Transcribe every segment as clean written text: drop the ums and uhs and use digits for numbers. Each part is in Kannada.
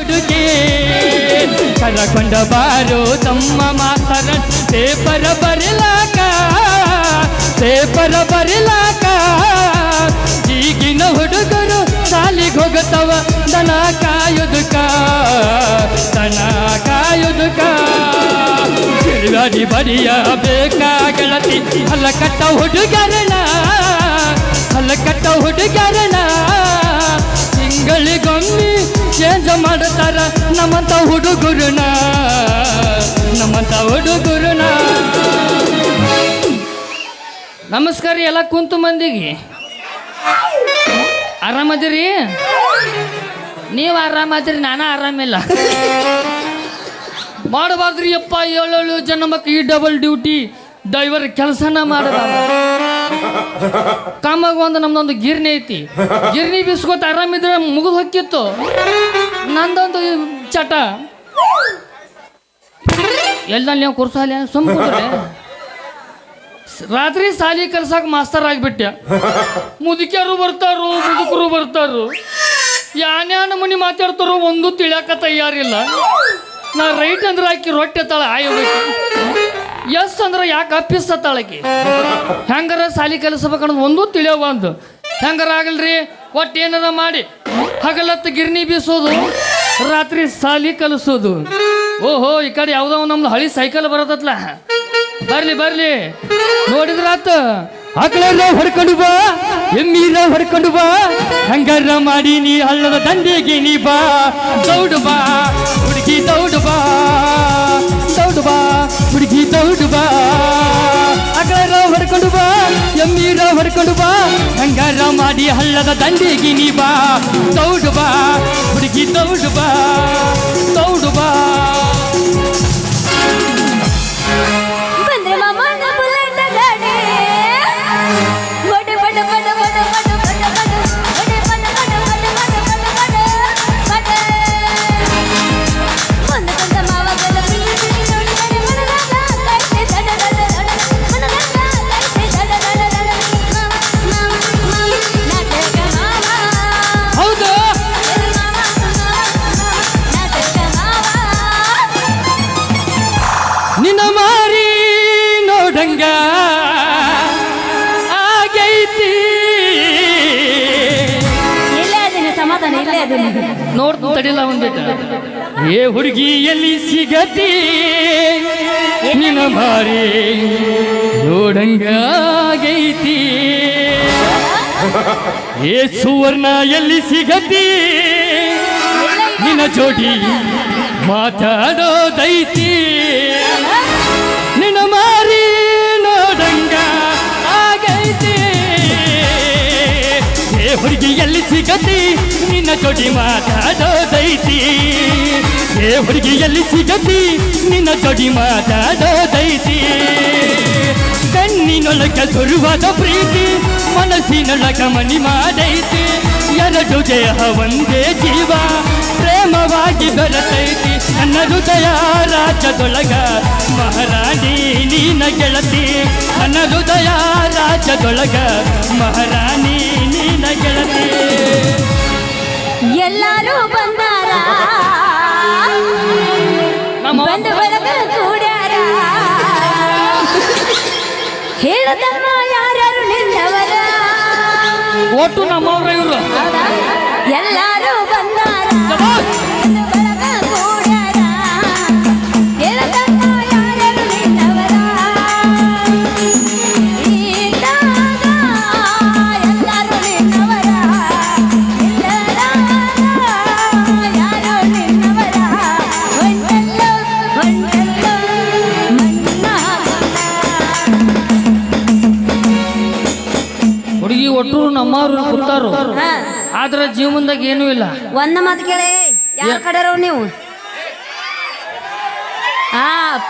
ಹುಡುಗಿ ಕರಕೊಂಡ ಬಾರೋ ತಮ್ಮ ಮಾತರ ಪೇಪರ್ ಬರಿಲಾಕ ಈಗಿನ ಹುಡುಗರು ಶಾಲಿಗೆ ಹೋಗತವ ದನ ಕಾಯುದುಕ ತಿರುಗಾಡಿ ಬಡಿಯ ಬೇಕಾಗಳತಿ ಹಲಕಟ್ಟ ಹುಡುಗರನ ತಿಂಗಳಿಗೊಮ್ಮೆ ಚೇಂಜ್ ಮಾಡ್ತಾರ ನಮ್ಮಂತ ಹುಡುಗರುನ ನಮಸ್ಕಾರ ಎಲ್ಲ ಕುಂತು ಮಂದಿಗೆ ಆರಾಮದಿರಿ ನೀವು ಆರಾಮದಿರಿ ನಾನು ಆರಾಮಿಲ್ಲ ಮಾಡಬಾರ್ದ್ರಿ ಅಪ್ಪ 7 ಜನ ಮಕ್ಕಳು ಈ ಡಬಲ್ ಡ್ಯೂಟಿ ಡ್ರೈವರ್ ಕೆಲಸನ ಮಾಡದ ಕಾಮಾಗ ನಮ್ದೊಂದು ಗಿರ್ನಿ ಐತಿ ಗಿರ್ನಿ ಬಿಸ್ಕೊತ ಆರಾಮಿದ್ರೆ ಮುಗಿದು ಹೊಕ್ಕಿತ್ತು ನಂದೊಂದು ಚಟ ಎಲ್ಲ ನೀವು ಕುರ್ಸಾಲಿ ಸುಮ್ಕುಡ್ರೆ ರಾತ್ರಿ ಸಾಲಿ ಕಲ್ಸಕ್ಕೆ ಮಾಸ್ತರ್ ಆಗಿಬಿಟ್ಟೆ ಮುದುಕಿಯರು ಮುದುಕರು ಬರ್ತಾರು ಯಾನ್ಯಾನ ಮನಿ ಮಾತಾಡ್ತಾರೋ ಒಂದು ತಿಳಿಯಾಕ ತಯಾರಿಲ್ಲ ನಾ ರೈಟ್ ಅಂದ್ರೆ ಆಕಿ ರೊಟ್ಟೆ ತಾಳ ಆಯ್ಬೇಕು ಎಸ್ ಅಂದ್ರೆ ಯಾಕೆ ಅಪ್ಪಿಸ್ತಾಳಕಿ ಹೆಂಗಾರ ಸಾಲಿ ಕಲಿಸ್ಬೇಕನ್ನೋದು ಒಂದು ತಿಳಿಯೋದು ಹೆಂಗಾರ ಆಗಲ್ರಿ ಒಟ್ಟು ಏನಾರ ಮಾಡಿ ಹಗಲತ್ತು ಗಿರ್ನಿ ಬೀಸೋದು ರಾತ್ರಿ ಸಾಲಿ ಕಲಿಸೋದು ಓಹೋ ಈ ಕಡೆ ಯಾವುದೋ ನಮ್ದು ಹಳಿ ಸೈಕಲ್ ಬರತ್ತಲ್ಲ ಬರ್ಲಿ ನೋಡಿದ್ರಾತ ಆಕಳೆಲ್ಲ ಹೊಡ್ಕೊಂಡು ಬಾ ಎಮ್ಮೀರ ಹೊಡ್ಕೊಂಡು ಬಾ ಹಂಗಾರ ಮಾಡಿ ನೀ ಹಳ್ಳದ ದಂಡೆಗೆ ನೀ ಬಾ ದೌಡು ಬಾ ಹುಡುಗಿ ದೌಡು ಬಾ ಹುಡುಗಿ ಆಕಳೆಲ್ಲ ಹೊಡ್ಕೊಂಡು ಬಾ ಎಮ್ಮೀರ ಹೊಡ್ಕೊಂಡು ಬಾ ಹಂಗಾರ ಮಾಡಿ ಹಳ್ಳದ ದಂಡೆಗೆ ನೀ ಬಾ ದೌಡು ಬಾ ಹುಡುಗಿ ದೌಡು ಬಾ ನೋಡ್ತಡಿಲ್ಲ ಒಂದಿಟ್ಟ ಏ ಹುಡುಗಿ ಎಲ್ಲಿ ಸಿಗತಿ ನಿನ್ನ ಮಾರಿ ನೋಡಂಗಾಗೈತಿ ಏ ಸುವರ್ಣ ಎಲ್ಲಿ ಸಿಗತಿ ನಿನ್ನ ಜೋಡಿ ಮಾತಾಡೋದೈತಿ ನಿನ್ನ ಮಾರಿ ನೋಡಂಗ ಆಗೈತಿ ಏ ಹುಡುಗಿ ಎಲ್ಲಿ ಸಿಗತಿ ನಿನ್ನ ಜೋಡಿ ಮಾತಾಡೋದೈತಿ ಏ ಹುಡುಗಿ ಎಲ್ಲಿ ಸಿಗತಿ ನಿನ್ನ ಜೋಡಿ ಮಾತಾಡೋದೈತಿ ಕಣ್ಣಿನೊಳಗ ಸುರುವಾದ ಪ್ರೀತಿ ಮನಸ್ಸಿನೊಳಗ ಮನಿ ಮಾಡೈತಿ ಎರಡು ದೇಹ ಒಂದೇ ಜೀವ ಪ್ರೇಮವಾಗಿ ಬೆರೆತೈತಿ ನನ್ನ ಹೃದಯ ರಾಜ್ಯದೊಳಗ ಮಹಾರಾಣಿ ನೀನ ಗೆಳತಿ ನನ್ನ ಹೃದಯ ರಾಜ್ಯದೊಳಗ ಮಹಾರಾಣಿ ನೀನ ಗೆಳತಿ ಎಲ್ಲರೂ ಬಂದಾರ ಬಂದ ಬಳಗ ಕೂಡ್ಯಾರ ಹೇಳದಮ್ಮ ಯಾರು ನಿನ್ನವರ ಒಟ್ಟು ನಮ್ಮವ್ರ ಇವರು ಎಲ್ಲರೂ ಬಂದಾರ ಬಳಗ ಕೂಡ್ಯಾರ ಹೇಳದಮ್ಮ ಯಾರು ನಿನ್ನವರ ಎಲ್ಲರೂ ನಿನ್ನವರ ಹುಡುಗಿ ಒಟ್ಟು ನಮ್ಮವ್ರು ಕೂತಾರು ಆದ್ರ ಜೀವನದಾಗ ಏನೂ ಇಲ್ಲ ಒಂದ ಮಾತು ಕೇಳಿ ಯಾರ ಕಡೆಯವ್ರು ನೀವು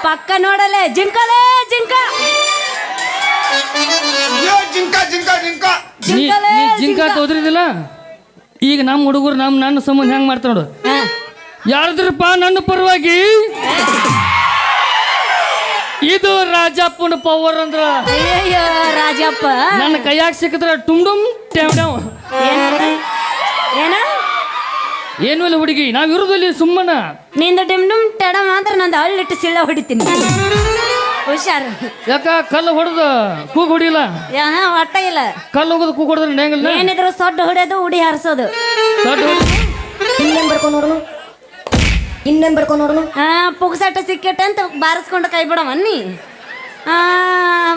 ಪಕ್ಕ ನೋಡಲೆ ಜಿಂಕಲೇ ಜಿಂಕ ಜಿಂಕ ತೋದ್ರಿದಿಲ್ಲ ಈಗ ನಮ್ಮ ಹುಡುಗರು ನನ್ನ ಸಂಬಂಧ ಹೆಂಗ್ ಮಾಡ್ತಾರ ನೋಡು ಯಾರದ್ರಪ್ಪ ನನ್ನ ಪರವಾಗಿ ಇದು ರಾಜಪ್ಪನ ಪವರ್ ಅಂದ್ರ ಅಯ್ಯಯ್ಯೋ ರಾಜಪ್ಪ ನನ್ನ ಕೈಯಾಗ ಸಿಕ್ಕಿದ್ರ ಟುಮ್ ಟುಮ್ ಟೇವ್ ಏನ ಏನು ಇಲ್ಲ ಹುಡುಗಿ ನಾವ್ ಇರುದಲ್ಲಿ ಸುಮ್ಮನ. ನಿಂದ ಡಿಮ್ ಡಿಮ್ ಟಡ ಮಾತ್ರ ನಂದು ಹಳ್ಳಿಟ್ಟು ಸಿಳ್ಳ ಹೊಡಿತೀನಿ. ಹುಷಾರು. ಯಾಕ ಕಲ್ಲು ಹೊಡೆದ ಕೂಗ್ ಹೊಡಿಲ್ಲ. ಒಟ್ಟ ಇಲ್ಲ. ಕಲ್ಲು ಹೋಗೋದು ಕೂಗ್ ಹೊಡೆದ್ರೆ ಹೆಂಗಿಲ್ಲ. ಏನಿದ್ರು ಸೊಡ್ಡು ಹೊಡೆಯೋದು ಉಡಿ ಹಾರಿಸೋದು. ಇನ್ನೇನ್ ಬರ್ಕೊಂಡು ನೋಡೋನು, ಇನ್ನೇನ್ ಬರ್ಕೊಂಡು ನೋಡೋನು. ಪುಗ್ಸಾಟ ಸಿಕ್ಕೇಟ ಅಂತ ಬಾರಿಸ್ಕೊಂಡು ಕೈ ಬಿಡವನ್ನಿ.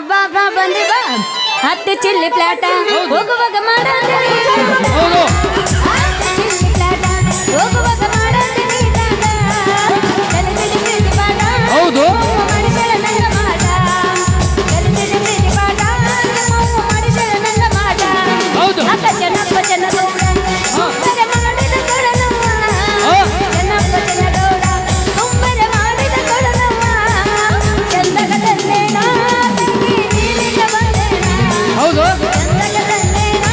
ಬಾ ಬಾ ಬಂದಿ ಬಾ ಹತ್ತಿ ಚಿಲ್ಲಿ ಪ್ಲಾಟ ಹೋಗುವಾಗ ಮಾಡಂತೀನಿ. ಹೌದು ಚಿಲ್ಲಿ ಪ್ಲಾಟ ಹೋಗುವಾಗ ಮಾಡಂತೀನಿ. ಹೌದು ಮನುಷ್ಯರ ನನ್ನ ಮಾಟ ಕಲಿತಿದೆ ಪ್ರೀತಿ ಪಾಠ. ಮನುಷ್ಯರ ನನ್ನ ಮಾಟ ಹೌದು ಅಕ್ಕ ಚೆನ್ನಪ್ಪ ಚೆನ್ನಗೌಡ ಕುಂಬರೆ ಮಾಡಿದ ಕೊಡಲವ್ವ. ಚೆನ್ನಪ್ಪ ಚೆನ್ನಗೌಡ ಕುಂಬರೆ ಮಾಡಿದ ಕೊಡಲವ್ವ. ಚಂದಗ ತಂದೇನ ತಂಗಿ ನೀರಿನ ಬಂದೇನ. ಹೌದು ಚಂದಗ ತಂದೇನ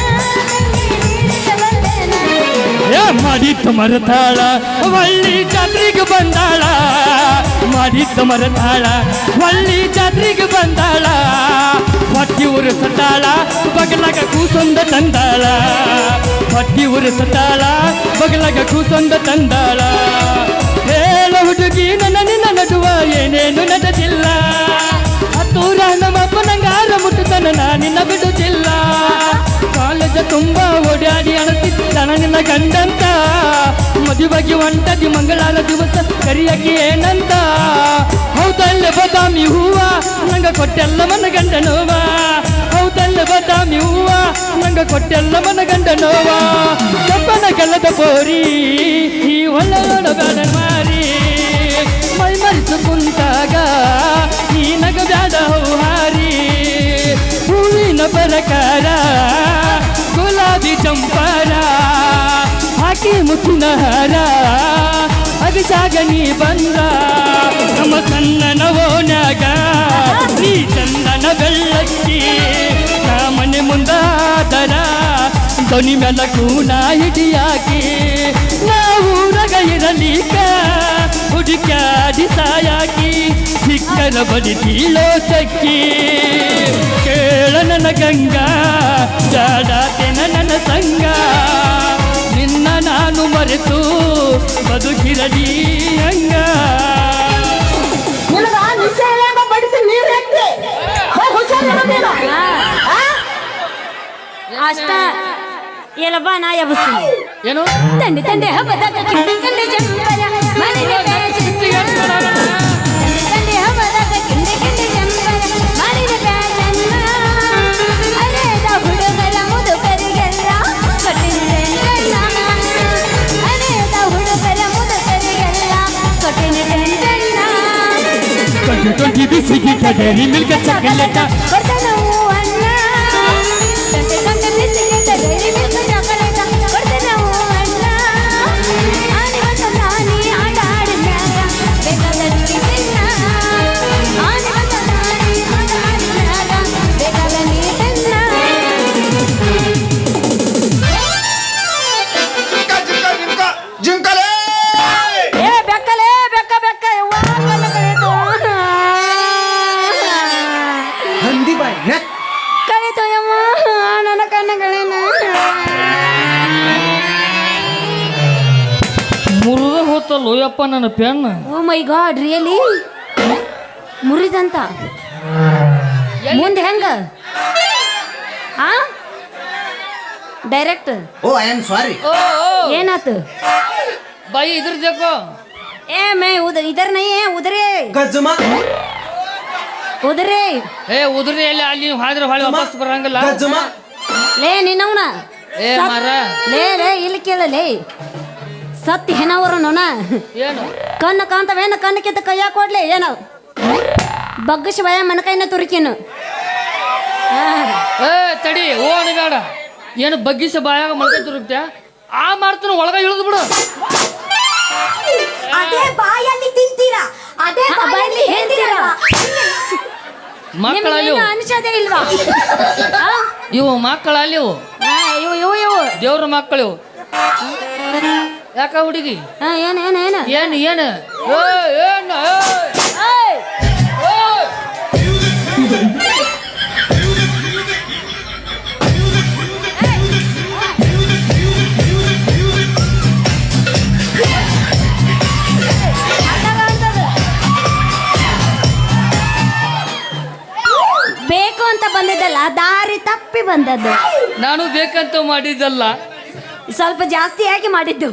ತಂಗಿ ನೀರಿನ ಬಂದೇನ. ಏ ಮಾಡಿತ್ತು ಮರತಾಳ ಒಳ್ಳಿ ಜಾತ್ರೆಗೆ ಬಂದಾಳ. ಮಾಡಿತ್ತು ಮರತಾಳ ಒಳ್ಳಿ ಜಾತ್ರೆಗೆ ಬಂದಾಳ. ಹೊಟ್ಟಿ ಉರಿಸತಾಳ ಬಗಲಾಗ ಕೂಸೊಂದ ತಂದಾಳ. ಹೊಟ್ಟಿ ಉರಿಸತಾಳ ಬಗಲಾಗ ಕೂಸೊಂದ ತಂದಾಳ. ಹೇಳ ಹುಡುಗಿ ನನ್ನ ನಿನ್ನ ನಡುವ ಏನೇನು ನಡೆದಿಲ್ಲ. ಹತ್ತೂರ ನಮ್ಮಪ್ಪ ನಂಗಾರ ಮುಟ್ಟತನ ನಿನ್ನ ಬಿಡುತ್ತಿಲ್ಲ. ಕಾಲೇಜ ತುಂಬ ಓಡಾಡಿ ಅಣತಿದ್ದ ನಿನ್ನ ಗಂಡಂತ. ಮದುವೆಗೆ ಹೊಂಟದಿ ಮಂಗಳಾರ ದಿವಸ ಕರಿಯಕ್ಕೆ ಏನಂತ. ಹೌದಲ್ಲ ಬದಾಮಿ ಹೂವ ನಂಗ ಕೊಟ್ಟೆಲ್ಲ ಮನ ಗಂಡ ನೋವ. ಹೌದಲ್ಲ ಬದಾಮಿ ಹೂವ ನಂಗ ಕೊಟ್ಟೆಲ್ಲ ಮನ ಗಂಡ ನೋವ. ಕಪ್ಪನ ಗೆಲ್ಲದ ಬೋರಿ ಈ ಒಳ್ಳೆಯೋಡ ಬೇಡ ಮಾರಿ. ಮೈ ಮರಿತು ಕುಂತಾಗ ಈ ನಗ ಬ್ಯಾಡ ಹೌಹಾರಿ. ಹೂವಿನ ಪ್ರಕಾರ ಗುಲಾಬಿ ಚಂಪಾರ ಹಾಕಿ ಮುತ್ತಿನ ಹಾರ ಅಗಸಾಗ ನೀ ಬಂದ. ನಮ್ಮ ಸಣ್ಣನ ಓನ್ಯಾಗ ನೀ ಚಂದನ ಬೆಳ್ಳಕ್ಕಿ. ನಾ ಮನೆ ಮುಂದಾದರ ಧ್ವನಿ ಮೇಲ ಕೂನ ಹಿಡಿಯಾಕಿ. ನಾವೂರಗ ಇರಲಿಕ್ಕ ಹುಡುಕ್ಯಾಡಿ ಸಾಯಾಕಿ. ಸಿಕ್ಕರ ಬಡಿತೀಳೋ ಚಕ್ಕಿ. ಕೇಳ ನನ್ನ ಗಂಗಾ ಜಾಡಾತೆನ ನನ್ನ ಸಂಗ. ನಿನ್ನ ನಾನು ಮರೆತು ಬದುಕಿರಲಿ ಹಂಗ. ನಿನಗ ನಿಶ್ಚಯ ಬಡಿಸಿ ನೀರು ಹಾಕ್ತಿ. ಹುಷಾರಿರೋದೇನ ಅಷ್ಟ ಎಲ್ಲಬ್ಬ ನಾ ಎಬ್ಬಿಸ್ತೀನಿ. ಏನು ತಂದೆ ತಂದೆ ಹಬ್ಬದಾಗ ಕಿಂಡಿ ಕಿಂಡಿ ಜಂಬರ ಮನೆಗೆ ತಂದೆ ತಂದೆ ಹಬ್ಬದಾಗ ಕಿಂಡಿ ಕಿಂಡಿ ಜಂಬರ ಮಾಡಿದ ಬ್ಯಾಟನ್ನ. ಅರೇದ ಹುಡುಗರ ಮುದುಕರಿಗೆಲ್ಲ ಕೊಟ್ಟಿದ್ದೆ ನನ್ನ. ಅರೇದ ಹುಡುಗರ ಮುದುಕರಿಗೆಲ್ಲ ಕೊಟ್ಟಿದ್ದೆ ನನ್ನ. 2020 ಬಿಸಿಗೆ ಡೈರಿ ಮಿಲ್ಕ್ ಚಾಕ್ಲೇಟ್ ಕೊಡ್ತನವು ಅಣ್ಣ. ಗಂಟೆ ಬಿಸಿಗೆ ಡೈರಿ ಮಿಲ್ಕ್ ಚಾಕ್ಲೇಟ್ ಕೊಡ್ತನವು ಅಣ್ಣ. ಆನಿವತ್ತು ನಾನಿ ಆಟ ಆಡಿದ್ಯಾಗ ಬೇಕಾದಲ್ಲಿ ತಿನ್ನ. ಆನಿವತ್ತು ನಾನಿ ಆಟ ಆಡಿದ್ಯಾಗ ಬೇಕಾದಲ್ಲಿ ತಿನ್ನ. ಜಿಂಕಲೇ ಏ ಬೆಕ್ಕಲೇ ಬೆಕ್ಕ ಬೆಕ್ಕ ಯವ್ವ ಕಣ್ಣ ಕಳೆದು ಹಂದಿ ಬಾಯ್ ಕಳೆದು ಯವ್ವ ನನ್ನ ಕಣ್ಣುಗಳೇನ. ಮುರಿದ ಹೋತಲ್ಲೋ ಯಪ್ಪ ನನ್ನ pen. Oh my god really ಮುರಿದಂತ ಮುಂದೆ ಹೆಂಗ ಆ direct oh I am sorry. ಏನಾತು ಬಾಯಿ ಇದ್ರದೇಕೋ. ಏ ಮೇ ಇದರ ನೈ ಉದರೇ ಗಜ್ಜಮ ಉದರೇ. ಏ ಉದುರಿ ಎಲ್ಲಿ ಅಲ್ಲಿ ಹಾದ್ರೆ ಹೊಳೆ ವಾಪಸ್ ಬರಂಗಿಲ್ಲ. ಗಜ್ಜಮ ಲೇ ನಿನ್ನವನ ಏ ಮಾರ ಲೇ ಲೇ ಇಲ್ಲಿ ಕೇಳಲೇ ಸತ್ತಿ ಹೆನವರು ನೋನ ಏನು ಕಣ್ಣು ಕಾಂತವೇನ ಕಣ್ಣು ಕಿತ್ತ ಕೈಯಾಗ ಕೊಡ್ಲಿ ಏನೋ ಬಗ್ಗಿಸಿ ಭಯ ಮನಕೈನ ತುರುಕಿನು. ಏ ತಡಿ ಓಣ ಬೇಡ. ಏನು ಬಗ್ಗಿಸ ಬಾಯಾಗ ಮೊಳಕೆ ತುರುಕ್ತ ಆ ಮಾಡ್ತಾನ ಒಳಗ ಇಳಿದು ಬಿಡು. ಅದೇ ಬಾಯಲ್ಲಿ ತಿಂತೀರಾ, ಅದೇ ಬಾಯಲ್ಲಿ ಹೇಳ್ತೀರಾ. ಮಕ್ಕಳಲ್ಲಿ ಅನಿಸೋದೇ ಇಲ್ವಾ ಇವು ಮಕ್ಕಳಲ್ಲಿ ಇವು ಇವು ಇವು ಇವು ದೇವ್ರ ಮಕ್ಕಳು ಇವು. ಯಾಕ ಹುಡುಗಿ ಏನ್ ಏನ್ ಏನ ಏನು ಏನು ಏನು ತಪ್ಪಿ ಬಂದದ್ದು. ನಾನು ಬೇಕಂತ ಮಾಡಿದ್ದಲ್ಲ. ಸ್ವಲ್ಪ ಜಾಸ್ತಿ ಆಗಿ ಮಾಡಿದ್ದು.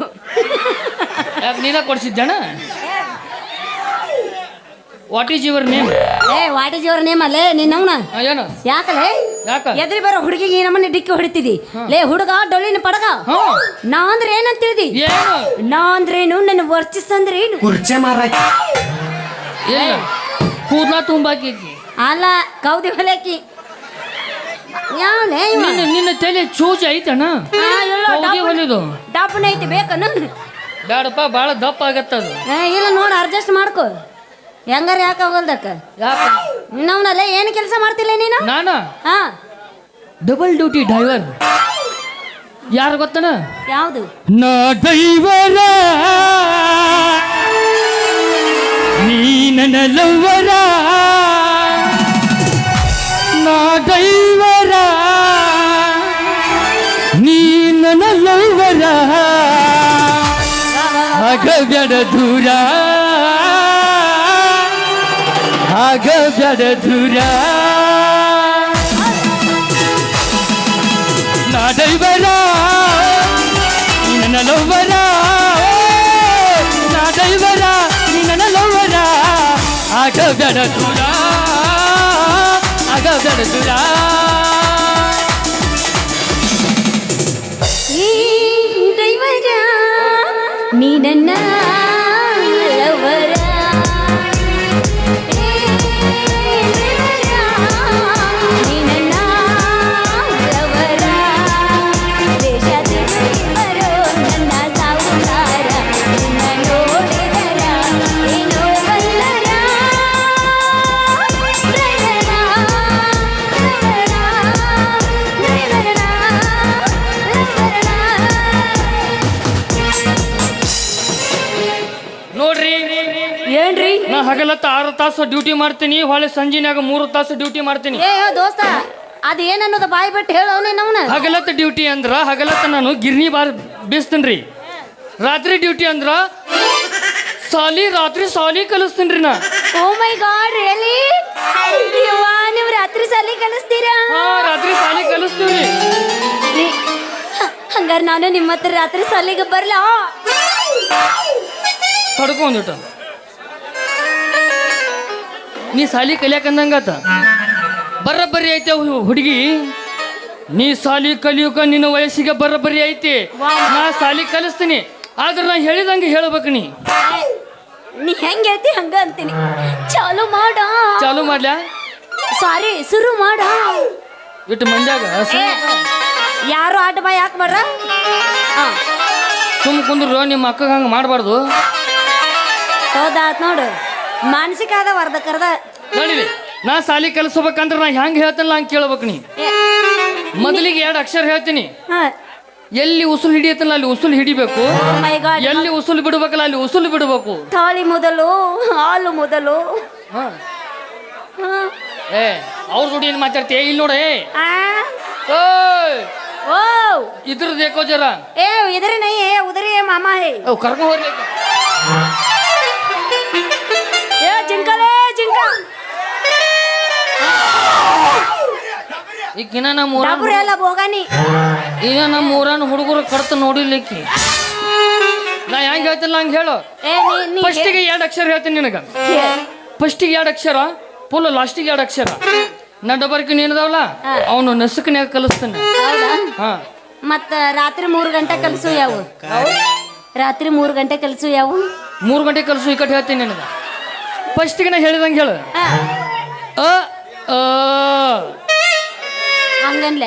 ಯಾಕೆ ನೀನ ಕೊಡ್ಸಿದ್ದಣ? What is your name? What is your name ಅಲ್ಲೇ ನಿನ್ನವನ? ಏನು ಯಾಕಲೇ ಯಾಕ ಎದ್ರಿ ಬರೋ ಹುಡುಗಿಗೆ ಈ ನಮ್ಮನೆ ಡಿಕ್ಕಿ ಹೊಡಿತಿದಿ ಲೇ ಹುಡುಗ ಡೊಳ್ಳಿನ ಪಡಗ. ನಾ ಅಂದ್ರೆ ಏನಂತ ತಿಳಿದಿ? ಏನು ನಾ ಅಂದ್ರೇನು, ನನ್ನ ವರ್ಚಿಸ್ತಂದ್ರೇನು? ಕುರ್ಚೆ ಮಾರಾಕಿ. ಇಲ್ಲ ಕೂದ್ಲ ತುಂಬಾಕಿ. ಅಲ್ಲ ಕೌದಿ ಹೊಲಕ್ಕಿ. ಯಾವಲೇ ನಿನ್ನ ತಲೆ ಚೂಚಿ ಐತಣ್ಣ. ಹೊಲಿದು ಡಾಪನ ಐತಿ ಬೇಕನ? ಬೇಡಪ್ಪ, ಭಾಳ ದಪ್ಪ ಆಗತ್ತದು. ಇಲ್ಲ ನೋಡು ಅಡ್ಜಸ್ಟ್ ಮಾಡ್ಕೊ. ಹೆಂಗಾರ ಯಾಕೆ ಹೋಗಲ್ದಕ್ಕ? ಯಾಕ ನಮ್ಮನಲ್ಲೇ ಏನು ಕೆಲಸ ಮಾಡ್ತಿಲ್ಲ ನೀನು? ನಾನಾ ಹಾ ಡಬಲ್ ಡ್ಯೂಟಿ ಡ್ರೈವರ್. ಯಾರು ಗೊತ್ತನ? ಯಾವುದು? ನಾ ಡ್ರೈವರ, ನೀ ನನ್ನ ಲವ್ವರ. ನಾ ಡ್ರೈವರ, ನೀ ನನ್ನ ಲವ್ವರ. ಆಗಬೇಡ ದೂರ, ಆಗಬೇಡ ದೂರ. ನಾ ಡ್ರೈವರ, ನೀ ನನ್ನ ಲವ್ವರ. ನಾ ಡ್ರೈವರ, ನೀ ನನ್ನ ಲವ್ವರ. ಆಗಬೇಡ ದೂರ, ಆಗಬೇಡ ದೂರ. ಈ ದೈವರ ನೀ ನನ್ನ ಲವರ. ನೀ ನನ್ನ ಲವರ. ದೇಶದ ಬರೋ ನನ್ನ ಸಾವುಕಾರ. ನಿನ್ನ ನೋಡಿದರ ಏನೋ ಬಲ್ಲರ. ನೋಡ್ರಿ, ಏನ್ರಿ? ನಾ ಹಗಲತ್ತ 6 ತಾಸು ಡ್ಯೂಟಿ ಮಾಡ್ತೀನಿ, ಹೊಳೆ ಸಂಜಿನಾಗ 3 ತಾಸು ಡ್ಯೂಟಿ ಮಾಡ್ತೀನಿ. ಏ ದೋಸ್ತ, ಅದ ಏನನ್ನೋದು ಬಾಯಿ ಬಿಟ್ಟು ಹೇಳವನೇ ನವನ. ಹಗಲತ್ತ ಡ್ಯೂಟಿ ಅಂದ್ರ ಹಗಲತ್ತ ನಾನು ಗಿರ್ನಿ ಬೀಸ್ತೀನಿ. ರಾತ್ರಿ ಡ್ಯೂಟಿ ಅಂದ್ರ ರಾತ್ರಿ ಸಾಲಿ ಕಲಿಸ್ತೀನಿ ನಾ. ಓ ಮೈ ಗಾಡ್, ರಿಯಲಿ? ನೀವು ರಾತ್ರಿ ಸಾಲಿ ಕಲಿಸ್ತೀರಾ? ರಾತ್ರಿ ಸಾಲಿ ಕಲಿಸ್ತೀವಿ. ಹಂಗಾರ ನಾನು ನಿಮ್ಮ ಹತ್ರ ರಾತ್ರಿ ಸಾಲಿಗೆ ಬರ್ಲಾ? ತಡ್ಕೊಂದಿಟ ನೀ ಸಾಲಿ ಕಲಿಯಾಕಂದಂಗಾತ. ಬರಬ್ಬರಿ ಐತೆ ಹುಡುಗಿ, ನೀ ಸಾಲಿ ಕಲಿಯೋಕ ನಿನ್ನ ವಯಸ್ಸಿಗೆ ಬರಬ್ಬರಿ ಐತಿ. ನಾ ಸಾಲಿ ಕಲಿಸ್ತೀನಿ, ಆದ್ರೆ ನಾ ಹೇಳಿದಂಗೆ ಹೇಳ್ಬೇಕು. ನೀ ಹೆಂಗ್ ಹೇಳ್ತಿ ಹಂಗ ಅಂತೀನಿ. ಚಾಲು ಮಾಡ. ಚಾಲು ಮಾಡ್ಲ್ಯಾ? ಸಾರಿ, ಶುರು ಮಾಡ. ಇಟ್ಟು ಮಂಡ್ಯಾಗ ಯಾರು ಆಟ ಬಾಯಿ ಹಾಕ್ಬಾರ. ಸುಮ್ ಕುಂದ್ರು, ನಿಮ್ಮ ಅಕ್ಕಗೆ ಹಂಗೆ ಮಾಡಬಾರ್ದು. ಹೌದಾತ್ ನೋಡು, ಮಾನಸಿಕ ಆದ ವರ್ಧ ಕರ್ದ. ನೋಡಿರಿ, ನಾ ಸಾಲಿ ಕಲಿಸ್ಬೇಕಂದ್ರೆ ನಾ ಹೆಂಗೆ ಹೇಳ್ತಾನಲ್ಲ ಹಂಗೆ ಕೇಳ್ಬೇಕು. ನೀ ಮೊದಲಿಗೆ 2 ಅಕ್ಷರ ಹೇಳ್ತೀನಿ. ಎಲ್ಲಿ ಉಸುಲು ಹಿಡಿಯತ್ತಲ್ಲ ಅಲ್ಲಿ ಉಸುಲು ಹಿಡಿಬೇಕು. ಎಲ್ಲಿ ಉಸುಲು ಬಿಡ್ಬೇಕಲ್ಲ ಅಲ್ಲಿ ಉಸುಲು ಬಿಡ್ಬೇಕು. ತಾಳಿ ಮೊದಲು, ಹಾಲು ಮೊದಲು. ಏ ಅವ್ರ ಜೋಡಿ ಏನ್ ಮಾತಾಡ್ತೀಯ? ಇಲ್ಲಿ ನೋಡ, ಓ ಇದ್ರದ್ದು ಏಕೋ ಜರ. ಏ ಇದ್ರೆ ನೈ ಉದರಿ ಮಾಮಾ ಹೇ. ಕರ್ಕೊಂಡು ಹೋಗ್ಲಿ. ಏ ಜಿಂಕಲೇ ಜಿಂಕ. ಈಗಿನ ನಮ್ಮ ಎಲ್ಲ ಬೋಗಾನಿ. ಈಗ ನಮ್ಮ ಊರನ್ನ ಹುಡುಗರು ಕಡ್ತ ನೋಡಿಲಿಕ್ಕಿ. ನಾ ಹೆಂಗ್ ಹೇಳ್ತಿಲ್ಲ ಹಂಗೆ ಹೇಳು. ಫಸ್ಟಿಗೆ 2 ಅಕ್ಷರ ಹೇಳ್ತೀನಿ ನಿನಗ. ಫಸ್ಟಿಗೆ 2 ಅಕ್ಷರ, ಫುಲ್ ಲಾಸ್ಟಿಗೆ 2 ಅಕ್ಷರ. ನಡಬರ್ಕಿ ನೀನದವಲ್ಲ ಅವನು ನಸುಕನ್ಯಾಗ ಕಲಿಸ್ತಾನೆ. ಮತ್ತ ರಾತ್ರಿ 3 ಗಂಟೆ ಕಲಿಸು ಯಾವ? ರಾತ್ರಿ 3 ಗಂಟೆ ಕಲಿಸು ಯಾವ? 3 ಗಂಟೆ ಕಲಿಸು ಈ ಕಡೆ ಹೇಳ್ತೀನಿ ನಿನಗ. ಫಸ್ಟಿಗೆ ನಾ ಹೇಳಿದಂಗೆ ಹೇಳು. ಹಂಗನ್ಲ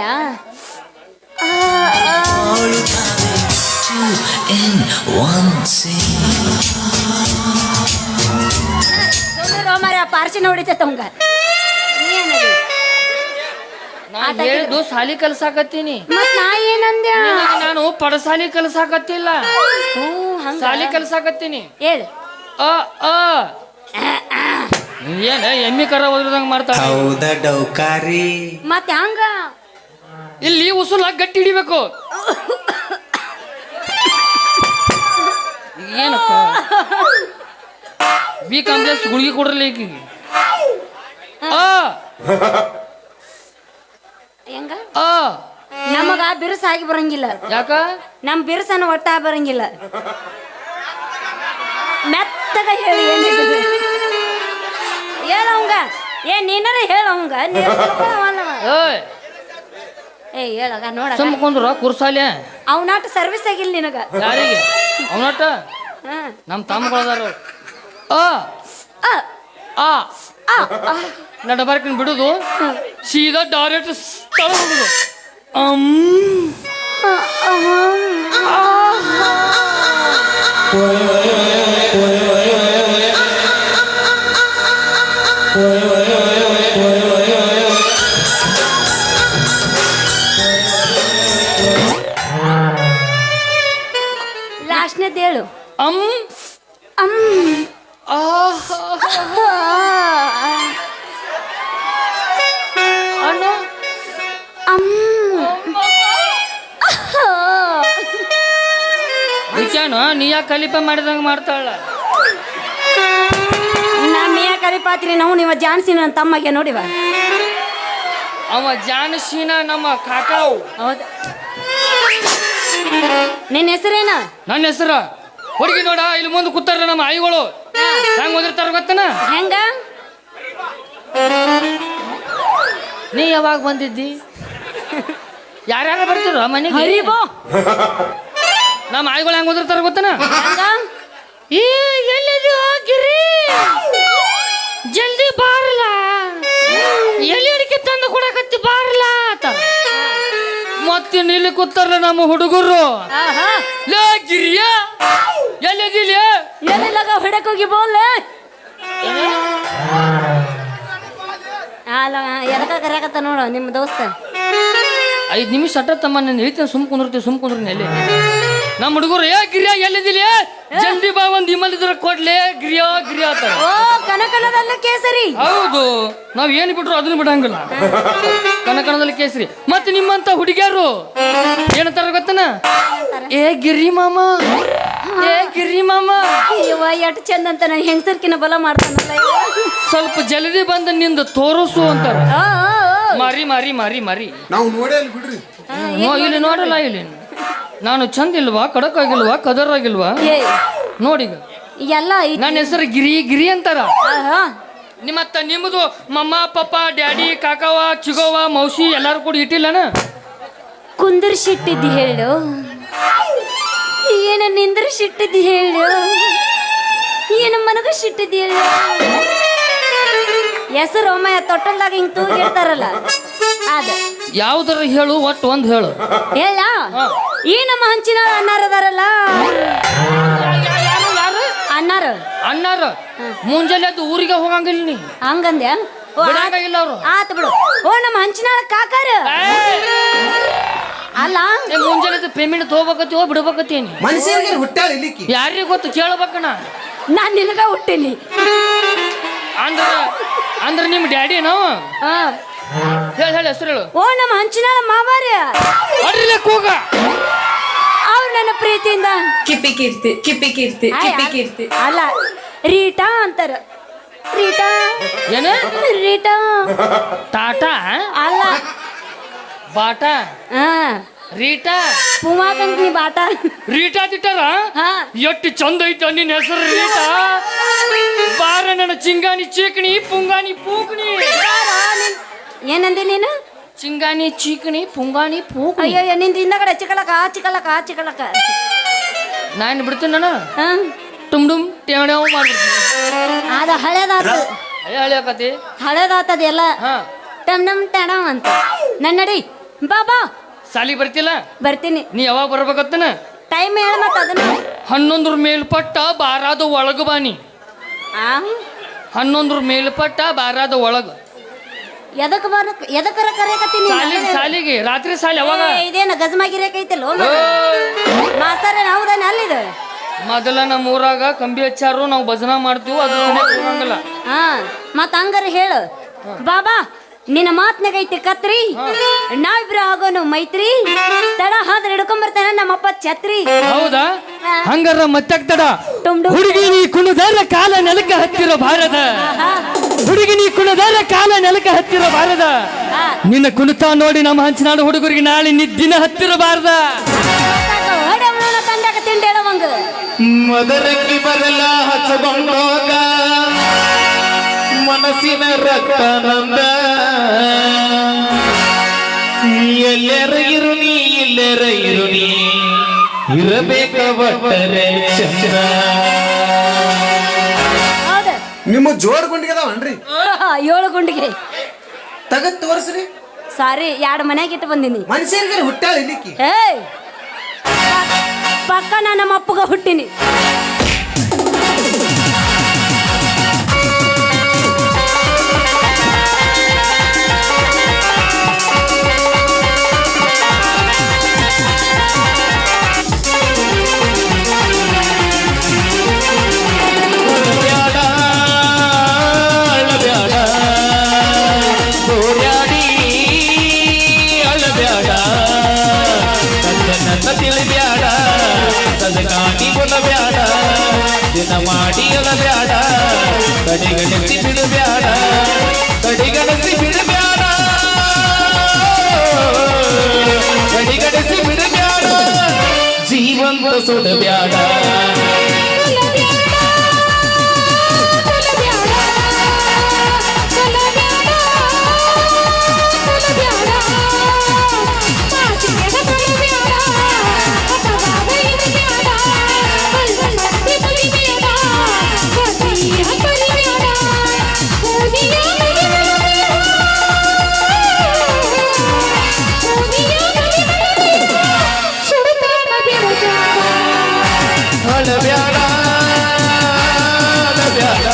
ಪಾರ್ಸಿ ನೋಡಿತಂಗ. ಹೇಳಿದ್ದು ಸಾಲಿ ಕಲ್ಸಾಕತ್ತೀನಿ. ನಾ ಏನಂದ? ನಾನು ಪಡಸಾಲಿ ಕಲ್ಸಾಕತ್ತಿಲ್ಲ, ಸಾಲಿ ಕಲ್ಸಾಕತ್ತೀನಿ. ಹೇಳು. ಏನ ಎಮ್ಮಿ ಕರ ಓದ್ರದಂಗ ಮಾಡ್ತಾಳ. ಮತ್ತೆ ಹಂಗ ಇಲ್ಲಿ ಉಸುಲ ಗಟ್ಟಿ ಹಿಡಿಬೇಕು. ಏನಪ್ಪ ಬಿ ಕಾಂಪ್ಲೆಕ್ಸ್ ಗುಳಿಗೆ ಕೊಡ್ರಲ್ಲ ಈಕಿಗೆ. ಹೆಂಗ ಆ ನಮಗ ಬಿರುಸಾಗಿ ಬರಂಗಿಲ್ಲ. ಯಾಕ ನಮ್ ಬಿರುಸನ್ನು ಒಟ್ಟ ಬರಂಗಿಲ್ಲ. ಮೆತ್ತಗ ಹೇಳಿ ಏನಿದ್ದು ಹೇಳವಂಗ. ನೀನಾರ ಹೇಳವಂಗ. ಏಯ್ ಏ ಹೇಳಗ ನೋಡ ಸುಮ್ಕೊಂಡ್ರ ಕುರ್ಸಾಲೆ ಅವನಾಟ ಸರ್ವಿಸ್ ಆಗಿಲ್ಲ ನಿನಗ. ಯಾರಿಗೆ ಅವನಟ ಹ್ಮ್. ನಮ್ಮ ತಮ್ಮಗಳದಾರ. ಆ ಆ, ಆ ಆ, ಆ. ನಡಬಾರ್ಕಿನ್ ಬಿಡುದು ಸೀದಾ ಡೈರೆಕ್ಟ್ ಸ್ಥಳ ಬಿಡುದು. ಲಾಸ್ಟ್ನೇದ್ ಹೇಳು. ಅಮ್ ಅಮ್. ಆಹಾ ಅಣ್ಣ ಅಮ್. ವಿಚಾನ ನೀ ಯಾಕೆ ಕಲಿಪ ಮಾಡಿದಂಗ ಮಾಡ್ತಾಳ. ನಮ್ಮ ಕಲಿಪಾತ್ರಿ ನಾವು ನೀವ ಜಾನ್ಸಿ ನನ್ನ ತಮ್ಮಗೆ ನೋಡಿವ. ಅವ ಜಾನಶೀನ ನಮ್ಮ ಕಾಕಾವು. ಹೌದ. ನಿನ್ನ ಹೆಸರೇನ? ನನ್ನ ಹೆಸರ ಹುಡುಗಿ ನೋಡ ಇಲ್ಲಿ ಮುಂದೆ ಕೂತಾರ ನಮ್ಮ ಆಯಿಗಳು ಹೆಂಗ್ ಓದಿರ್ತಾರ ಗೊತ್ತನ. ಹೆಂಗ? ನೀ ಯಾವಾಗ ಬಂದಿದ್ದಿ? ಯಾರ್ಯಾರ ಬರ್ತಿರ ಮನೆಗೆ? ಹರಿಬೋ. ನಮ್ಮ ಆಯಿಗಳು ಹೆಂಗ್ ಓದಿರ್ತಾರ ಗೊತ್ತನ. ಹೆಂಗ? ಈ ಎಲ್ಲಿದಿ ಹೋಗಿರಿ ಜಲ್ದಿ ಬಾರಲ್ಲ, ಎಲ್ಲಿ ಅಡಿಕೆ ತಂದು ಕೊಡಕತ್ತಿ ಬಾರಲ್ಲ ಅಂತ. ಮತ್ತೆ ನಿಲ್ಲಿ ಕೂತಾರ ನಮ್ಮ ಹುಡುಗರು. ಆಹಾ. ಲೇ ಗಿರಿಯ ಎಲ್ಲಿದಿಲ್ಲ? ಎಲ್ಲಿಲ್ಲಗ ಹೊಡಕ್ ಹೋಗಿ ಬೋಲೆ. ಅಲ್ಲ ಎದಕ ಕರೆಯಕತ್ತ ನೋಡು ನಿಮ್ಮ ದೋಸ್ತ. 5 ನಿಮಿಷ ಅಟ್ಟ ತಮ್ಮ ನಾನು ಹೇಳ್ತೇನೆ. ಸುಮ್ ಕುಂದ್ರಿ ಎಲ್ಲಿ ನಮ್ಮ ಹುಡುಗರು. ಏ ಗಿರಿಯ ಎಲ್ಲಿದಿಲ್ಲ? ಜಲ್ದಿ ಬಾ, ಒಂದ್ ಇಮಲಿದ್ರ ಕೊಡ್ಲೆ ಗಿರಿಯ ಅಂತ. ಓ ಕನಕನದಲ್ಲ ಕೇಸರಿ. ಹೌದು, ನಾವ್ ಏನ್ ಬಿಟ್ರು ಅದನ್ನ ಬಿಡಂಗಿಲ್ಲ. ಕನಕನದಲ್ಲಿ ಕೇಸರಿ. ಮತ್ತೆ ನಿಮ್ಮಂತ ಹುಡುಗಿಯರು ಏನಂತಾರ ಗೊತ್ತನ? ಏ ಗಿರಿ ಮಾಮ, ಏ ಗಿರಿ ಮಾಮ. ಇವ ಎಟ್ ಚಂದ ಅಂತ ನಾನು ಹೆಂಗಸರ್ಕಿನ ಬಲ ಮಾಡ್ತಾನಲ್ಲ ಇವ. ಸ್ವಲ್ಪ ಜಲ್ದಿ ಬಂದ ನಿಂದ ತೋರಿಸು ಅಂತಾರ. ಆ, ಆ, ಆ. ಮಾರಿ ನಾವು ನೋಡೇ ಬಿಡ್ರಿ. ಇಲ್ಲಿ ನೋಡಲ್ಲ. ಇಲ್ಲಿ ನಾನು ಚಂದ ಇಲ್ವಾ, ಖಡಕ್ ಆಗಿಲ್ವಾ, ಕದರ್ ಆಗಿಲ್ವಾ? ಏ ನೋಡಿಗ ಎಲ್ಲ ಐತಿ. ನನ್ನ ಹೆಸರು ಗಿರಿ ಅಂತಾರ. ಆಹಾ. ನಿಮ್ಮದು ಮಮ್ಮ ಪಪ್ಪ ಡ್ಯಾಡಿ ಕಾಕವ ಚಿಗೋವ ಮೌಸಿ ಎಲ್ಲಾರು ಕೂಡ ಇಟ್ಟಿಲ್ಲನ? ಕುಂದರ್ಸಿಟ್ಟಿದ್ದಿ ಹೇಳು, ಏನ ನಿಂದ್ರಸಿಟ್ಟಿದ್ದಿ ಹೇಳು, ಏನು ಮನಗಸಿಟ್ಟಿದ್ದಿ ಹೇಳು. ಹೆಸರು ಒಮ್ಮೆ ತೊಟ್ಟಲ್ದಾಗ ಹಿಂಗ್ ತೂಗಿರ್ತಾರಲ್ಲ ಅದ ಯಾವ್ದಾರ ಹೇಳು, ಒಟ್ಟು ಒಂದ್ ಹೇಳು. ಹೇಳ. ಈ ನಮ್ಮ ಹಂಚಿನ ಅಣ್ಣಾರದಾರಲ್ಲ, ಅಣ್ಣಾರ ಮುಂಜಾನೆ ಅದು ಊರಿಗೆ ಹೋಗಂಗಿಲ್ಲ ನೀ. ಹಂಗಂದ್ಯಾ? ಓ, ಬಿಡಂಗಿಲ್ಲ ಅವ್ರು. ಆತ ಬಿಡು. ಓ ನಮ್ಮ ಹಂಚಿನಾಳ ಕಾಕಾರ ಅಲ್ಲ. ಮುಂಜಾನೆ ಪೇಮೆಂಟ್ ತಗೋಬೇಕತ್ತಿ ಬಿಡ್ಬೇಕತ್ತೀನಿ. ಮನುಷ್ಯರಿಗೆ ಹುಟ್ಟಾಳ ಇಲ್ಲಿಕ್ಕಿ. ಯಾರಿಗ ಗೊತ್ತು ಕೇಳಬೇಕಣ್ಣ. ನಾನ್ ನಿನಗ ಹುಟ್ಟಿನಿ ಅಂದ್ರ ನಿಮ್ ಡ್ಯಾಡಿ ನಾವು ಹೇಳಿ ಹೆಸರು ಹೇಳು. ಓ ನಮ್ಮ ಹಂಚಿನಾಳ ಮಾವಾರ ಕೂಗ. ಅವ್ರು ನನ್ನ ಪ್ರೀತಿಯಿಂದ ಕಿಪ್ಪಿ ಕೀರ್ತಿ ಅಲ್ಲ ರೀಟಾ ಅಂತಾರ. ರೀಟಾ ಏನ? ರೀಟಾ ಟಾಟಾ ಅಲ್ಲ ಬಾಟಾ ಹಾ ರೀಟಾ ಪುಮಾ ಕಂಪ್ನಿ ಬಾಟ. ರೀಟಾ ತಿಟ್ಟಾರ. ಹಾ ಎಷ್ಟು ಚಂದ ಐತ ನಿನ್ನ ಹೆಸರು ರೀಟಾ. ಬಾರ ನನ್ನ ಚಿಂಗಾನಿ ಚೀಕಣಿ ಪುಂಗಾನಿ ಪೂಕಣಿ. ಏನಂದಿ ನೀನು? ಚಿಂಗಾನಿ ಚೀಕಣಿ ಪುಂಗಾನಿ ಪೂಕಣಿ. ಅಯ್ಯೋ ನಿಂದ ಹಿಂದಗಡೆ ಚಿಕ್ಕಲಕ. ನಾನು ಬಿಡ್ತೀನಿ ನಾನು. ಹಾ ಟುಮ್ ಡುಮ್ ಟೇವ್ ಮಾಡ್ಬಿಡ್ತೀನಿ. ಅದ ಹಳೆಯಕತಿ ಹಳೇದಾತದ ಎಲ್ಲ. ಹಾ ಟಮ್ ನಮ್ ಟಣಮ್ ಅಂತ. ನಡಿ ಬಾ ಸಾಲಿಗೆ ಬರ್ತಿಲ್ಲ? ಬರ್ತೀನಿ. ನೀ ಯಾವಾಗ ಬರ್ಬೇಕತ್ತನ? ಟೈಮ್ ಹೇಳ ಮತ್ತ ಅದನ್ನ. 11 ಮೇಲ್ಪಟ್ಟ ಬಾರಾದ ಒಳಗ ಬಾನಿ. 11 ಮೇಲ್ಪಟ್ಟ ಬಾರಾದ ಒಳಗ. ಎದಕ್ಕರ ಕರೆಯಕತ್ತೀನಿ. ಸಾಲಿಗೆ ರಾತ್ರಿ ಸಾಲಿ ಯಾವಾಗ? ಇದೇನ ಗಜಮಾಗಿರೇಕೈತಲ್ಲ ಮಾಸ್ತರ ನಾವುದಾನ ಅಲ್ಲಿದ. ಮೊದಲ ನಮ್ಮ ಊರಾಗ ಕಂಬಿ ಹಚ್ಚಾರು, ನಾವು ಭಜನಾ ಮಾಡ್ತೀವಿ. ಅದು ಹೋಗಂಗಿಲ್ಲ. ಹಾ ಮತ್ತ ಹಂಗಾರ ಹೇಳು. ಬಾಬಾ ನಿನ್ನ ಮಾತ್ನಾಗೈತಿ ಕತ್ರಿ, ನಾವಿಬ್ರು ಆಗೋನು ಮೈತ್ರಿ. ತಡ ಹಾದ್ರೆ ಹಿಡ್ಕೊಂಬರ್ತಾನ ನಮ್ಮಪ್ಪ ಛತ್ರಿ. ಹೌದಾ? ಹಂಗಾರ ಮತ್ತೆ ತಡ ಟುಮ್ ಡುಮ್. ಹುಡುಗಿ ನೀ ಕುಣಿದಾರ ಕಾಲ ನೆಲಕ್ಕ ಹತ್ತಿರೋ ಭಾರದ. ಹುಡುಗಿ ನೀ ಕುಣದಾರ ಕಾಲ ನೆಲಕ ಹತ್ತಿರಬಾರದ ಆ, ನಿನ್ನ ಕುಣಿತ ನೋಡಿ ನಮ್ಮ ಹಂಚಿನಾಡು ಹುಡುಗರಿಗೆ ನಾಳೆ ನಿದ್ದಿನ ಹತ್ತಿರಬಾರದ ಹೊಡೆ ಅವನವನ ತಂದಾಗ ತಿಂಡಿ ಹೇಳವಂಗ ಮದರಕ್ಕೆ ಬರಲ ಹಚ್ಚಗೊಂಡೋಗ ಮನಸ್ಸಿನ ರಕ್ತನಂದ ಎಲ್ಲರ ಇರುನಿ ಇಲ್ಲರ ಇರುನಿ ಇರಬೇಕ ಒಟ್ಟರೆ ಚಂದ್ರ. ಹೌದ ನಿಮ್ಮ ಜೋಡ್ ಗುಂಡಿಗೆ ಅದಾವನ್ರಿ 7 ಗುಂಡಿಗೆ ತಗದ್ ತೋರ್ಸ್ರಿ. ಸಾರಿ 2 ಮನ್ಯಾಗ ಇಟ್ಟು ಬಂದೀನಿ. ಮನುಷ್ಯರಿಗೆ ಹುಟ್ಟಾಳ ಇಲ್ಲಿಕ್ಕಿ. ಏಯ್ ಪಕ್ಕ ನಾನು ನಮ್ಮ ಅಪ್ಪಗ ಹುಟ್ಟಿನಿ. ಬ್ಯಾಡ ಅಳಬ್ಯಾಡ ಗೋರ್ಯಾಡಿ ಅಳಬ್ಯಾಡ ನನ್ನ ತಿಳಿಬ್ಯಾಡ ಸದಕಾನಿ ಬೊಲಬ್ಯಾಡ ದಿನ ಮಾಡಿ ಅಳಬ್ಯಾಡ ಕಡೆಗಣಿಸಿ ಬಿಡಬ್ಯಾಡ ಕಡೆಗಣಿಸಿ ಬಿಡಬ್ಯಾಡ ಕಡೆಗಣಿಸಿ ಬಿಡಬ್ಯಾಡ ಜೀವಂತ ಸುಡಬ್ಯಾಡ. ಅಳಬ್ಯಾಡ ಅಳಬ್ಯಾಡ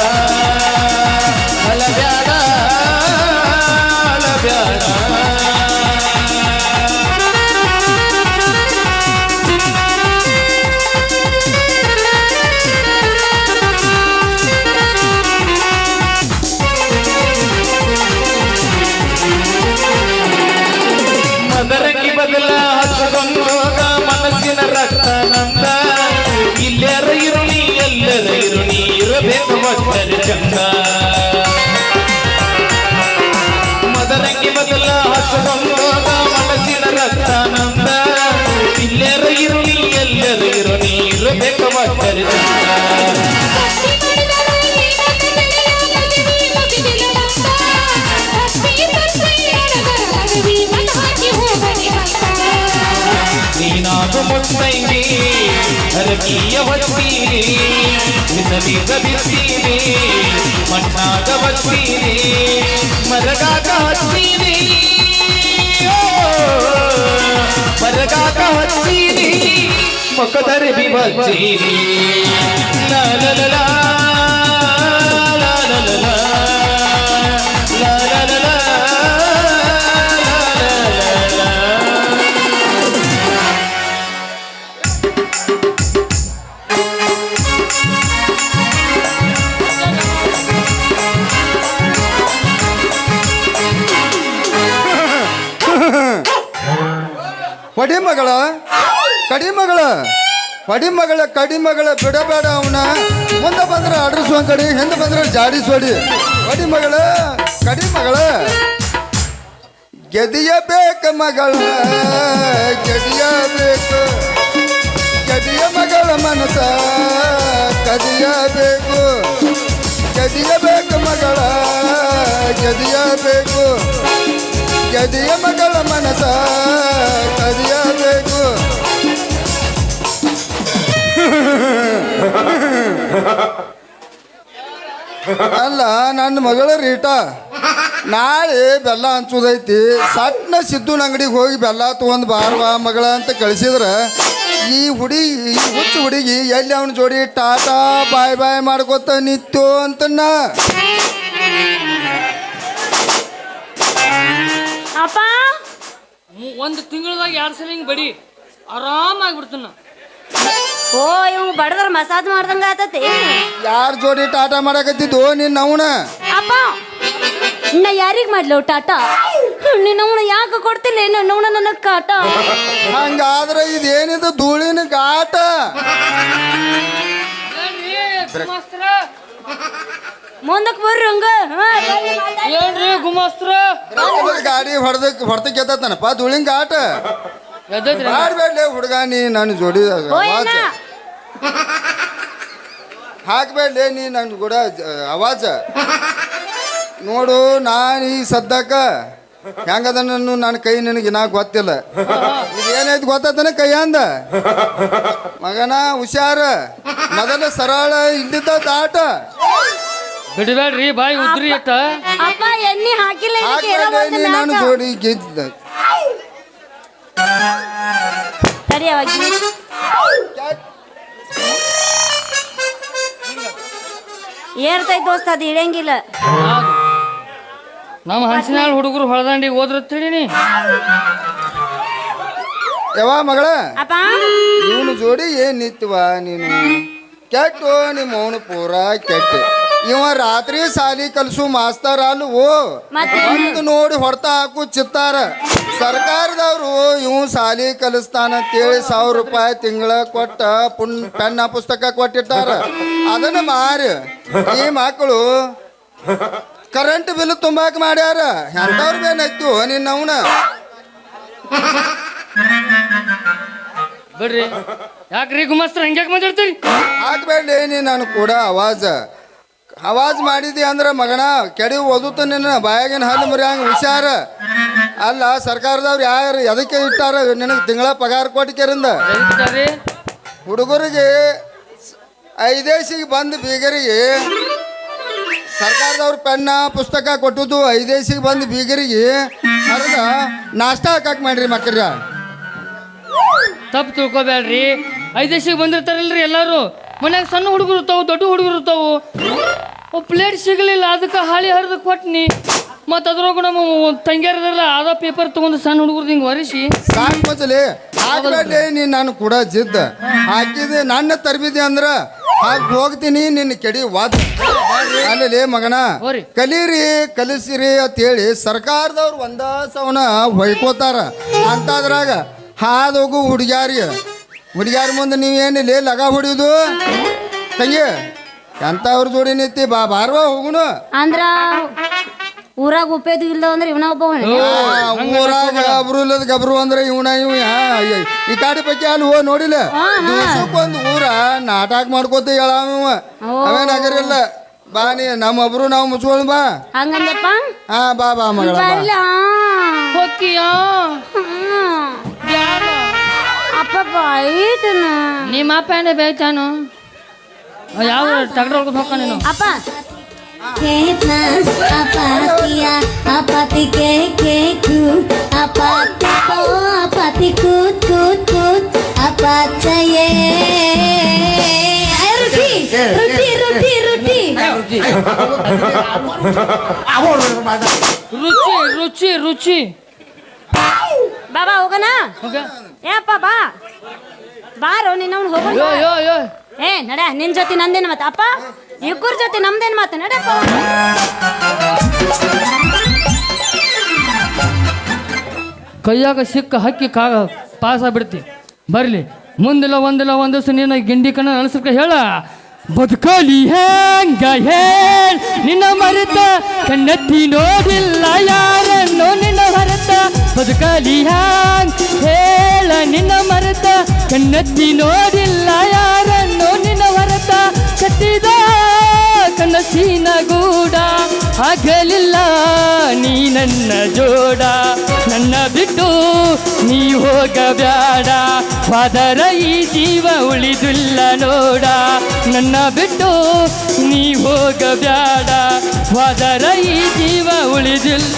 ಅಳಬ್ಯಾಡ ಅಳಬ್ಯಾಡ. ಮದರಂಗಿ ಬದಲ ಹಚ್ಚಗೊಂಡೋಗ ಮನಸ್ಸಿನ ರಕ್ತನಂದ ಇಲ್ಲರ ಇರುನಿ ಎಲ್ಲರ ಇರುನಿ ಇರಬೇಕು ಒಟ್ಟರೆ ಚಂದ. ಮದರಂಗಿ ಬದಲ ಹಚ್ಚಗೊಂಡೋಗ ಮನಸ್ಸಿನ ರಕ್ತನಂದ ಇಲ್ಲರ ಇರುನಿ ಎಲ್ಲರ ಇರುನಿ ಇರಬೇಕು ಒಟ್ಟರೆ ಚಂದ. ನೀನಾಗ ಮುತ್ತೈನಿ ಹರಕಿಯ ಹೊತ್ತೀನಿ ಬಿಸಲಿಗ ಬಿಸ್ತೀನಿ ಮಣ್ಣಾಗ ಬತ್ತೀನಿ ಮರಗಾಗ ಹತ್ತೀನಿ ಮರಗಾಗ ಹತ್ತೀನಿ ಮುಖದರೆ ಬಿಬತ್ತೀನಿ ಲಾ ಲಾ ಲಾ ಲಾ ಲಾ ಲಾ ಲಾ ಲಾ ಲಾ ಲಾ ಲಾ ಲಾ. ಕಡಿಮಗಳ ಕಡಿಮಗಳ ಕಡಿಮಗಳ ಕಡಿಮಗಳ ಬಿಡಬೇಡ ಅವನ ಮುಂದೆ ಬಂದ್ರೆ ಅಡ್ರಸುವ ಕಡಿ ಹಿಂದೆ ಬಂದ್ರೆ ಜಾಡಿಸೋಡಿ ಕಡಿಮಗಳ ಕಡಿಮಗಳ ಗೆದಿಯಬೇಕ ಮಗಳ ಗೆದಿಯಬೇಕು ಗೆದಿಯ ಮಗಳ ಮನಸ ಕದಿಯಬೇಕು ಗೆದಿಯಬೇಕು ಮಗಳ ಗೆದಿಯಬೇಕು ಗೆದಿಯ ಮಗಳ ಮನಸ ಕದಿಯಬೇಕು. ಅಲ್ಲ ನನ್ನ ಮಗಳ ರೀಟಾ ನಾಳೆ ಬೆಲ್ಲ ಹಂಚೋದೈತಿ ಸಟ್ನ ಸಿದ್ದುನ ಅಂಗಡಿಗೆ ಹೋಗಿ ಬೆಲ್ಲ ತೊಗೊಂಡು ಬಾರ್ವಾ ಮಗಳ ಅಂತ ಕಳಿಸಿದ್ರೆ ಈ ಹುಚ್ಚು ಹುಡುಗಿ ಎಲ್ಲಿ ಅವನ ಜೋಡಿ ಟಾಟಾ ಬಾಯ್ ಬಾಯ್ ಮಾಡ್ಕೊತ ನಿಂತು ಅಂತನ್ನ. ಅಪ್ಪ ಒಂದು ತಿಂಗಳದಾಗ 2 ಸಲ ಹಿಂಗೆ ಬಡಿ ಆರಾಮಾಗ್ಬಿಡ್ತಾನ. ಓ ಇವ್ ಬಡದ್ರ ಮಸಾಜ್ ಮಾಡ್ದಂಗ ಆತತಿ. ಯಾರ ಜೋಡಿ ಟಾಟಾ ಮಾಡಕತ್ತಿದ್ದು ನಿನ್ನ ಅವನ ಅಪ್ಪ ನಾ ಯಾರಿಗ್ ಮಾಡ್ಲೋ ಟಾಟಾ ನಿನ್ನವನ ಯಾಕೆ ಕೊಡ್ತಿಲ್ಲ ನನ್ನವನ ನನ್ನ ಕಾಟ. ಹಂಗಾದ್ರೆ ಇದೇನಿದು ಧೂಳಿನ ಘಾಟ. ಮುಂದಕ್ಕೆ ಬರ್ರಿ ಹಂಗ ಹಾ, ಬನ್ನಿ ಮಾತಾಡಿ. ಏನ್ರಿ ಗುಮಾಸ್ತ್ರ ಗಾಡಿ ಹೊಡೆದಕ್ಕೆ ಎತ್ತನಪ್ಪ ಧೂಳಿಂಗ ಆಟ ಎದ್ದೈತ್ರಿ ಮಾಡ್ಬೇಡ್ಲೆ ಹುಡುಗ ನೀ ನನ್ನ ಜೋಡಿ ಓ ಅವಾಜ ಏನ? ಹಾಕ್ಬೇಡ್ಲೆ ನೀ ನನ್ನ ಕೂಡ ಅವಾಜ ನೋಡು ನಾನು ಈ ಸದ್ದಕ್ಕ ಹೆಂಗದ ನನ್ನ ಕೈ ನಿನಗೆ ನಾ ಗೊತ್ತಿಲ್ಲ ಏನೈತಿ ಗೊತ್ತಾತನ ಕೈ ಅಂದ ಮಗನ ಹುಷಾರ ಮೊದಲ ಸರಳ ಇಲ್ಲಿದ್ದ ಆಟ ಬಿಡಬೇಡ್ರಿ ಬಾಯಿ ಉದ್ರಿ ಅಟ್ಟ ಅಪ್ಪ ಎಣ್ಣೆ ಹಾಕಿಲ್ಲ ಇದಕ್ಕೆ ಇರೋ ಹಾಕ್ಬೇಡ್ಲೆ ಒಂದು ನೀ ನನ್ನ ನಾಲ್ಕು. ಜೋಡಿ ಗೆದ್ದ ತಡಿ ಅವಾಗ ಏರ್ತೈತ್ ದೋಸ್ತ ಅದು ಇಳಂಗಿಲ್ಲ. ನಮ್ಮ ಹಂಚಿನಾಳ ಹುಡುಗರು ಹೊಳದಂಡಿಗೆ ಹೋದ್ರತ್ತೀನಿ ಯವ್ವ ಮಗಳ ಅಪ್ಪ ಇವನು ಜೋಡಿ ಏನ್ ನಿತ್ವ ನೀನು ಕೆಟ್ಟು ನಿಮ್ಮ ಅವನು ಪೂರ ಕೆಟ್ಟ ಇವ ರಾತ್ರಿ ಸಾಲಿ ಕಲ್ಸು ಮಾಸ್ತರ್ ಅಲ್ವೋ ಮತ್ತೆ? ಬಂದು ನೋಡಿ ಹೊಡ್ತ ಹಾಕು ಚಿತ್ತಾರ ಸರ್ಕಾರದವ್ರು ಇವ್ ಸಾಲಿ ಕಲಿಸ್ತಾನ ಅಂತೇಳಿ 1000 ರೂಪಾಯಿ ತಿಂಗಳ ಕೊಟ್ಟ ಪೆನ್ನ ಪುಸ್ತಕ ಕೊಟ್ಟಿರ್ತಾರ ಅದನ್ನ ಮಾರಿ ಈ ಮಕ್ಕಳು ಕರೆಂಟ್ ಬಿಲ್ ತುಂಬಾಕ್ ಮಾಡ್ಯಾರ ಎಂತವ್ರ ಬೇನೈತು ನಿನ್ನವನ ಬಿಡ್ರಿ ಯಾಕ್ರಿ ಗುಮಾಸ್ತ್ರ ಹಂಗ್ಯಾಕ್ ಮಾತಾಡ್ತೀರಿ ಹಾಕ್ಬೇಡ್ಲಿ ನೀ ನಾನು ಕೂಡ ಅವಾಜ್ ಮಾಡಿದಿ ಅಂದ್ರೆ ಮಗನ ಕೆಡಿ ಓದುತ್ತ ನಿನ್ನ ಬಾಯಾಗಿನ ಹಲ್ಲು ಮುರಿಯಂಗ ಹುಷಾರ ಅಲ್ಲ ಸರ್ಕಾರದವ್ರು ಯಾರು ಎದಕ್ಕೆ ಇಟ್ಟಾರ ನಿನಗೆ ತಿಂಗಳ ಪಗಾರ ಕೊಟ್ಟಿಕೆರಿಂದ ಎದಕ್ಕಿಟ್ಟಾರ್ರಿ? ಹುಡುಗರಿಗೆ ಐದೇಶಿಗೆ ಬಂದು ಬೀಗರಿಗೆ ಸರ್ಕಾರದವ್ರು ಪೆನ್ನ ಪುಸ್ತಕ ಕೊಟ್ಟದ್ದು ಐದೇಶಿಗೆ ಬಂದು ಬೀಗರಿಗೆ ಹರಿದ ನಾಷ್ಟ ಹಾಕಕ್ ಮಾಡ್ರಿ ಮಕ್ಕಳ ತಪ್ಪು ತಿಳ್ಕೊಬೇಡ್ರಿ 5 ದೇಶಕ್ಕೆ ಬಂದಿರ್ತಾರಲ್ರಿ ಎಲ್ಲಾರು ಮನ್ಯಾಗ ಸಣ್ಣ ಹುಡುಗರು ಇರ್ತಾವು ದೊಡ್ಡ ಹುಡುಗರು ಇರ್ತಾವು ಪ್ಲೇಟ್ ಸಿಗಲಿಲ್ಲ ಅದಕ್ಕೆ ಹಾಳಿ ಹರಿದು ಕೊಟ್ನಿ ಮತ್ತು ಅದ್ರೊಳಗೆ ನಮ್ಮ ತಂಗ್ಯಾರದಲ್ಲ ಅದ ಪೇಪರ್ ತೊಗೊಂಡು ಸಣ್ಣ ಹುಡುಗರು ಹಿಂಗೆ ಒರೆಸಿ ಸಾಕು ಮಚಲಿ ಹಾಕ್ಬೇಡ್ಲಿ ನೀನು ನಾನು ಕೂಡ ಜಿದ್ದ ಹಾಕಿದೆ ನನ್ನ ತರ್ಬಿದೆ ಅಂದ್ರ ಹಾಕಿ ಹೋಗ್ತೀನಿ ನಿನ್ನ ಕೆಡಿ ವಾದ ಅಲ್ಲಿ ಮಗನ ಹೋರಿ. ಕಲೀರಿ ಕಲಿಸಿರಿ ಅಂತೇಳಿ ಸರ್ಕಾರದವ್ರು ಒಂದ ಸವನ ಹೊಯ್ಕೋತಾರ ಅಂತದ್ರಾಗ ಹಾದೋಗು ಹುಡುಗ್ಯಾರ ಮುಂದೆ ನೀವೇನಿಲ್ಲ ಲಗ ಹೊಡಿಯೋದು ತಂಗಿ ಎಂತವ್ರ ಜೋಡಿ ನಿಂತಿ ಬಾರ್ವ ಹೋಗುನು ಅಂದ್ರ ಊರಾಗ ಉಪಯೋಗ ಇಲ್ಲ ಅಂದ್ರೆ ಇವನ ಒಬ್ಬ ಊರಾಗ ಗಬ್ರು ಇಲ್ಲದ ಗಬ್ರು ಅಂದ್ರೆ ಇವ ಈ ಕಾಡಿ ಪೈಕಿ ಅಲ್ಲಿ ನೋಡಿಲ್ಲ ದಿವ್ಸಕ್ಕೊಂದು ಊರ ನಾಟಕ ಮಾಡ್ಕೋತ ಹೇಳ ಅವೇನ್ ಆಗಿರಲ್ಲ ಬಾ ನೀ ನಮ್ಮೊಬ್ರು ನಾವು ಮುಚ್ಕೊಳ್ಳ ಬಾ ಹಂಗಂದಪ್ಪ ಹಾ ಬಾ ಬಾ ಮಗಳ ಬಾ. ಬರ್ಲ ಹೋಗ್ತೀಯಾ ಬ್ಯಾಡ. ಅಪ್ಪ ಬಾಯ್ತನ ನಿಮ್ಮ ಅಪ್ಪ ಏನೇ ಬೇಯ್ತಾನು ಯಾವ ಟಗರ ಹೊಡ್ಕೊಂಡು ಹೋಗ ನೀನು ಅಪ್ಪ ಕೇತ್ನ ಅಪಾತಿಯ ಅಪಾತಿ ಕೇಕು ಅಪಾತಿ ಕೋ ಅಪಾತಿ ಕೂತ್ ಕೂತ್ ಕೂತ್ ಅಪಾಚಯೇ ರುಚಿ ರುಚಿ ರುಚಿ ರುಚಿ ರುಚಿ ರುಚಿ ರುಚಿ ಬಾಬಾ ಹೋಗೋಣ ಹೋಗ ಏಪ್ಪ ಬಾ ಬಾರೋ ನಿನ್ನ ಅವ್ನು ಹೋಗೋಣ ಯೋ ಯೋ ಯೋ ಏ ನಡ ನಿನ್ ಜೊತೆ ನಂದೇನು ಮಾತು ಅಪ್ಪ ಇಬ್ಬರ ಜೊತೆ ನಮ್ದೇನು ಮಾತು ನಡಪ್ಪ ಕೈಯಾಗ ಸಿಕ್ಕ ಹಕ್ಕಿ ಪಾಸ್ ಆಗ್ಬಿಡ್ತಿ ಬರ್ಲಿ ಮುಂದಿಲ್ಲ ಒಂದಿಲ್ಲ ಒಂದು ದಿವಸ ನೀನು ಗಿಂಡಿ ಕಣ್ಣ ಅನಿಸ್ಕ ಹೇಳ ಬದುಕಲಿ ಹೆಂಗ ಹೇಳ್ ನಿನ್ನ ಮರೆತ ಕಣ್ಣೆತ್ತಿ ನೋಡಿಲ್ಲ ಯಾರನ್ನು ನಿನ್ನ ಹೊರತ ಬದುಕಲಿ ಹ್ಯಾಂಗ್ ಹೇಳ ನಿನ್ನ ಮರೆತ ಕಣ್ಣೆತ್ತಿ ನೋಡಿಲ್ಲ ಯಾರನ್ನು ನಿನ್ನ ಹೊರತ ಕಟ್ಟಿದ ಕನಸಿನ ಗೂಡ ಆಗಲಿಲ್ಲ ನೀ ನನ್ನ ಜೋಡ ನನ್ನ ಬಿಟ್ಟು ನೀ ಹೋಗಬ್ಯಾಡ ಫಾದರ ಈ ಜೀವ ಉಳಿದಿಲ್ಲ ನೋಡ ನನ್ನ ಬಿಟ್ಟು ನೀ ಹೋಗಬ್ಯಾಡ ಫಾದರ ಈ ಜೀವ ಉಳಿದಿಲ್ಲ